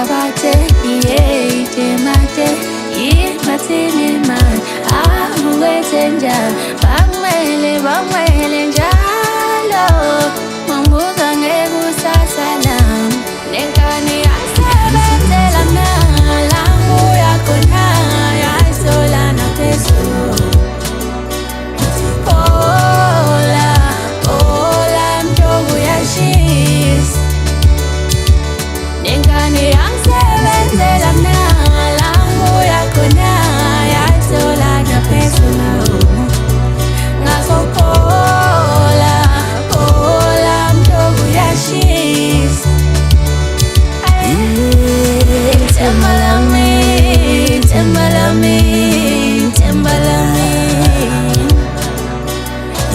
Abate, mate, matini man, wetenja, bangwele njalo, mambuza ngebusa salam, nenkani asebenzela na, langu yako na, yasola na peso. Ola, mjogu ya shis, nenkani asebenzela na, langu yako na, yasola na peso. Ola, mjogu ya shis, tembalami,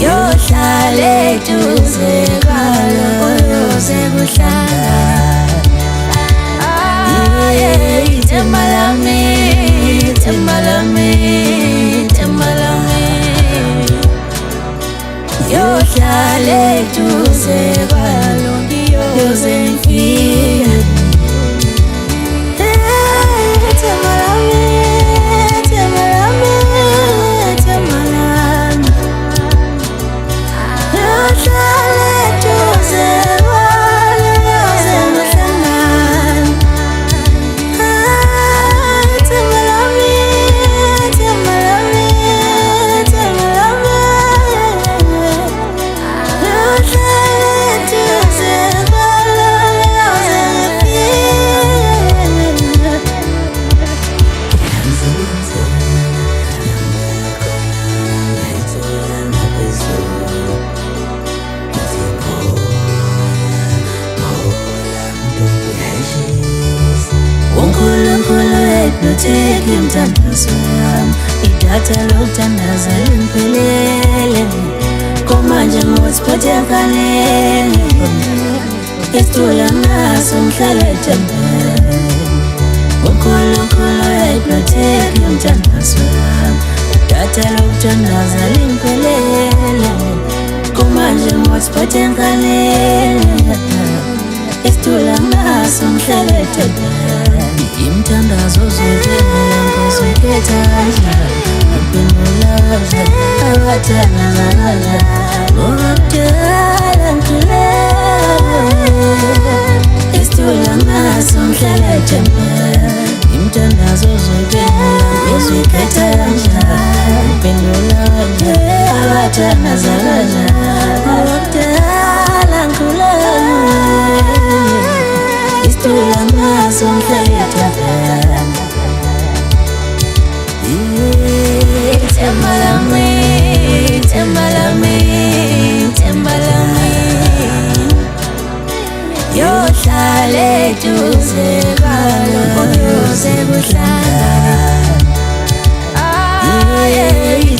yohlale duze kwalo, yoze kuhlala. Tembalami, yohlale duze kwalo, yoze ngifika. Take mthandazo wami, idatha lokuthandaza limphelele. Komanje ngotspot yankanele, isithula ngaso ngihlala ethembele. Unkulunkulu uyayiprotect mthandazo wami, idatha lokuthandaza limphelele. Komanje ngotspot yankanele, isithula ngaso ngihlala ethembele. Imthandazo zokwenela ngozokhetha kanjani, uphendulaza abathanda nalala, ngokudala ngikulela, isithula ngaso ngihlala ethembele. Imthandazo zokwenela ngozokhetha kanjani, uphendulaza abathanda nalala, ngokudala ngikulela, isithula ngaso ngihlala ethembele. Tembalami, yohlale duze kwalo, yoze kuhlala.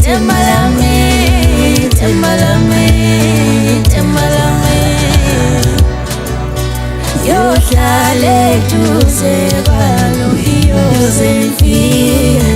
Tembalami, yohlale duze kwalo, yoze ngifika.